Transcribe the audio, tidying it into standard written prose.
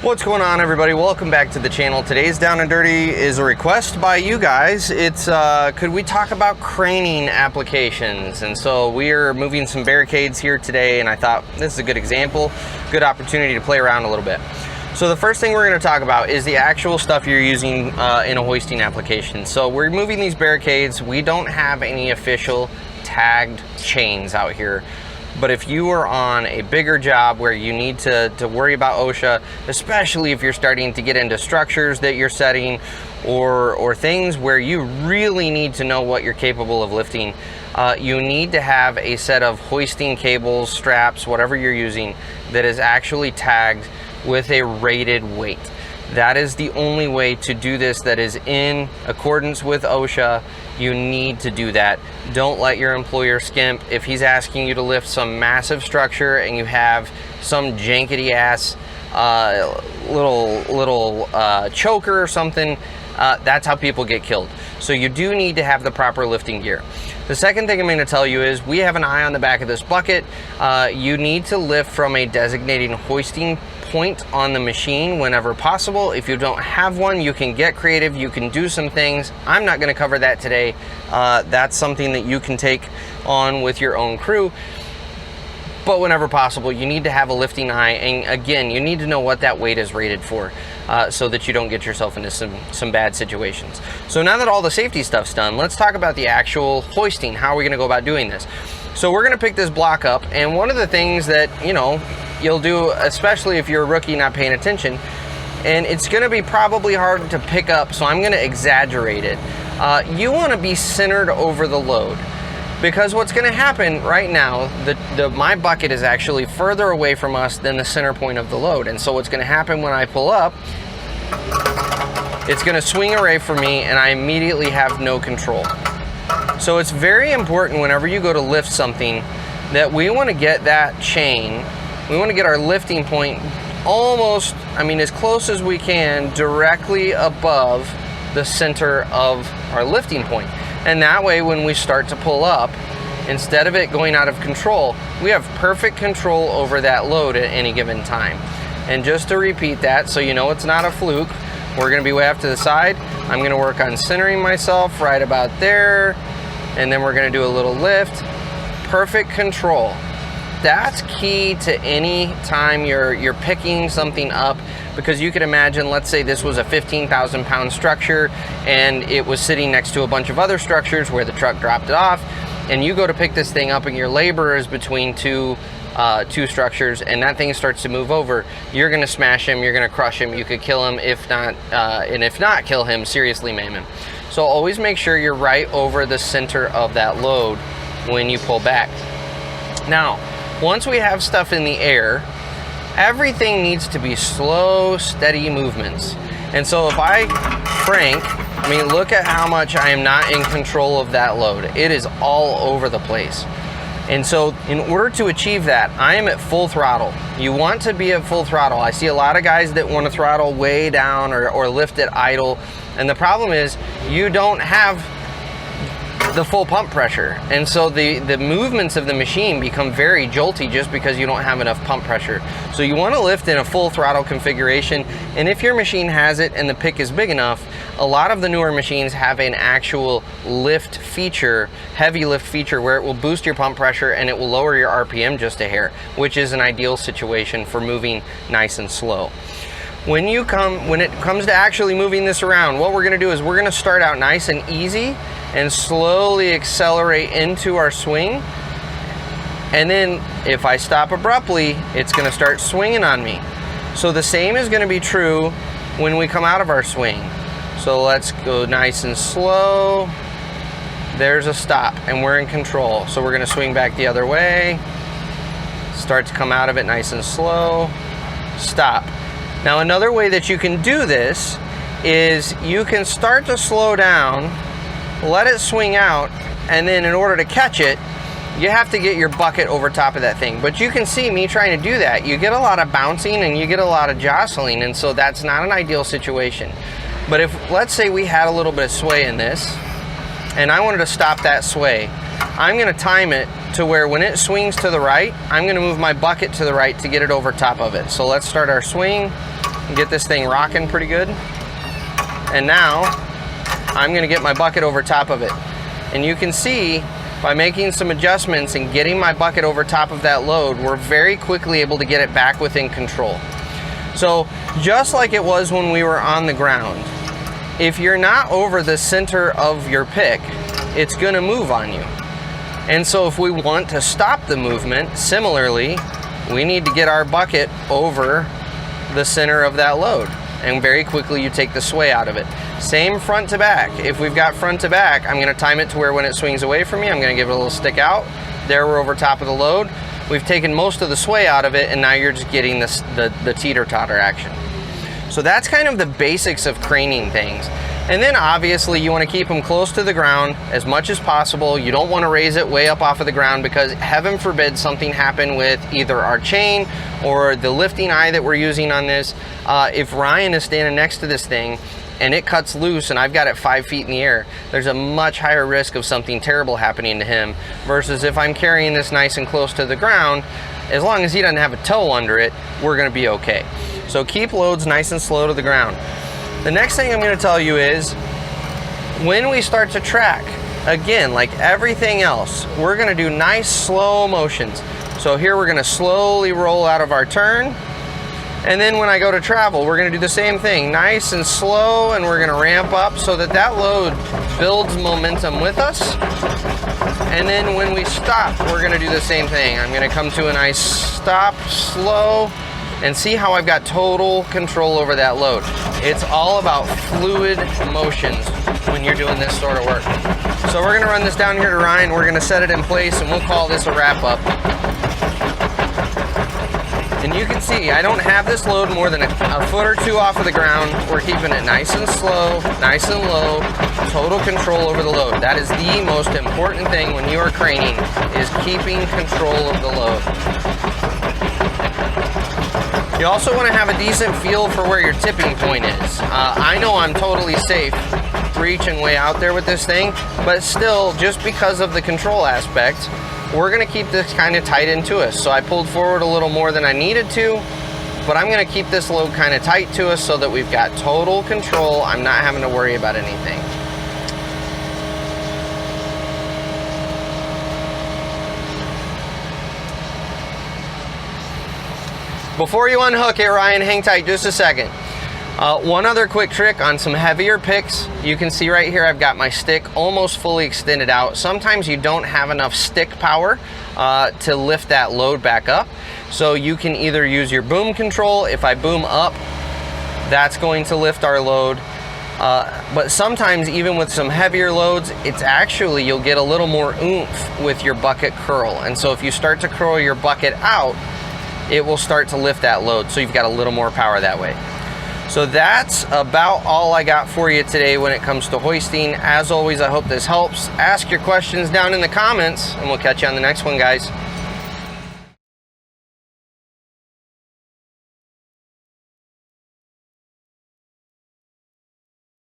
What's going on, everybody? Welcome back to the channel. Today's Down and Dirty is a request by you guys. It's could we talk about craning applications? And so we are moving some barricades here today, and I thought this is a good example, good opportunity to play around a little bit. So the first thing we're going to talk about is the actual stuff you're using in a hoisting application. So we're moving these barricades. We don't have any official tagged chains out here. But if you are on a bigger job where you need to worry about OSHA, especially if you're starting to get into structures that you're setting or things where you really need to know what you're capable of lifting, you need to have a set of hoisting cables, straps, whatever you're using, that is actually tagged with a rated weight. That is the only way to do this that is in accordance with OSHA. You need to do that. Don't let your employer skimp. If he's asking you to lift some massive structure and you have some jankety ass little choker or something, that's how people get killed. So you do need to have the proper lifting gear. The second thing I'm going to tell you is we have an eye on the back of this bucket. You need to lift from a designated hoisting point on the machine whenever possible. If you don't have one, you can get creative, you can do some things. I'm not going to cover that today. That's something that you can take on with your own crew. But whenever possible, you need to have a lifting eye, and again, you need to know what that weight is rated for, so that you don't get yourself into some bad situations. So now that all the safety stuff's done, let's talk about the actual hoisting. How are we going to go about doing this? So we're going to pick this block up, and one of the things that you'll do, especially if you're a rookie not paying attention, and it's going to be probably hard to pick up, so I'm going to exaggerate it. You want to be centered over the load. Because what's going to happen right now, my bucket is actually further away from us than the center point of the load. And so what's going to happen when I pull up, it's going to swing away from me and I immediately have no control. So it's very important whenever you go to lift something that we want to get that chain, we want to get our lifting point almost, as close as we can, directly above the center of our lifting point. And that way, when we start to pull up, instead of it going out of control, we have perfect control over that load at any given time. And just to repeat that, so you know it's not a fluke, we're going to be way off to the side. I'm going to work on centering myself right about there, and then we're going to do a little lift. Perfect control. That's key to any time you're picking something up, because you could imagine, let's say this was a 15,000 pound structure and it was sitting next to a bunch of other structures where the truck dropped it off, and you go to pick this thing up and your labor is between two structures, and that thing starts to move over. You're going to smash him, you're going to crush him, you could kill him, if not kill him, seriously maim him. So always make sure you're right over the center of that load when you pull back. Now, once we have stuff in the air, everything needs to be slow, steady movements. And so if I crank, look at how much I am not in control of that load. It is all over the place. And so in order to achieve that, I am at full throttle. You want to be at full throttle. I see a lot of guys that want to throttle way down or lift it idle. And the problem is you don't have the full pump pressure, and so the movements of the machine become very jolty just because you don't have enough pump pressure. So you want to lift in a full throttle configuration, and if your machine has it and the pick is big enough, a lot of the newer machines have an actual lift feature, heavy lift feature, where it will boost your pump pressure and it will lower your RPM just a hair, which is an ideal situation for moving nice and slow. When it comes to actually moving this around, what we're going to do is we're going to start out nice and easy and slowly accelerate into our swing. And then if I stop abruptly, it's going to start swinging on me. So the same is going to be true when we come out of our swing. So let's go nice and slow. There's a stop and we're in control. So we're going to swing back the other way. Start to come out of it nice and slow. Stop. Now another way that you can do this is you can start to slow down, let it swing out, and then in order to catch it, you have to get your bucket over top of that thing. But you can see me trying to do that. You get a lot of bouncing and you get a lot of jostling, and so that's not an ideal situation. But if, let's say we had a little bit of sway in this, and I wanted to stop that sway, I'm going to time it to where when it swings to the right, I'm going to move my bucket to the right to get it over top of it. So let's start our swing. and get this thing rocking pretty good. And now I'm gonna get my bucket over top of it. And you can see by making some adjustments and getting my bucket over top of that load, we're very quickly able to get it back within control. So just like it was when we were on the ground, if you're not over the center of your pick, it's gonna move on you. And so if we want to stop the movement, similarly, we need to get our bucket over the center of that load. And very quickly you take the sway out of it. Same front to back. If we've got front to back, I'm gonna time it to where when it swings away from me, I'm gonna give it a little stick out. There we're over top of the load. We've taken most of the sway out of it, and now you're just getting the teeter-totter action. So that's kind of the basics of craning things. And then obviously you want to keep them close to the ground as much as possible. You don't want to raise it way up off of the ground, because heaven forbid something happen with either our chain or the lifting eye that we're using on this. If Ryan is standing next to this thing and it cuts loose and I've got it 5 feet in the air, there's a much higher risk of something terrible happening to him, versus if I'm carrying this nice and close to the ground, as long as he doesn't have a toe under it, we're gonna be okay. So keep loads nice and slow to the ground. The next thing I'm gonna tell you is, when we start to track, again, like everything else, we're gonna do nice slow motions. So here we're gonna slowly roll out of our turn. And then when I go to travel, we're gonna do the same thing, nice and slow, and we're gonna ramp up so that that load builds momentum with us. And then when we stop, we're gonna do the same thing. I'm gonna come to a nice stop, slow, and see how I've got total control over that load. It's all about fluid motions when you're doing this sort of work. So we're gonna run this down here to Ryan, we're gonna set it in place, and we'll call this a wrap up. And you can see, I don't have this load more than a foot or two off of the ground. We're keeping it nice and slow, nice and low, total control over the load. That is the most important thing when you are craning, is keeping control of the load. You also want to have a decent feel for where your tipping point is. I know I'm totally safe reaching way out there with this thing, but still, just because of the control aspect, we're gonna keep this kind of tight into us. So I pulled forward a little more than I needed to, but I'm gonna keep this load kind of tight to us so that we've got total control. I'm not having to worry about anything. Before you unhook it, Ryan, hang tight just a second. One other quick trick on some heavier picks. You can see right here I've got my stick almost fully extended out. Sometimes you don't have enough stick power to lift that load back up. So you can either use your boom control. If I boom up, that's going to lift our load. But sometimes even with some heavier loads, it's actually, you'll get a little more oomph with your bucket curl. And so if you start to curl your bucket out, it will start to lift that load. So you've got a little more power that way. So that's about all I got for you today when it comes to hoisting. As always, I hope this helps. Ask your questions down in the comments, and we'll catch you on the next one, guys.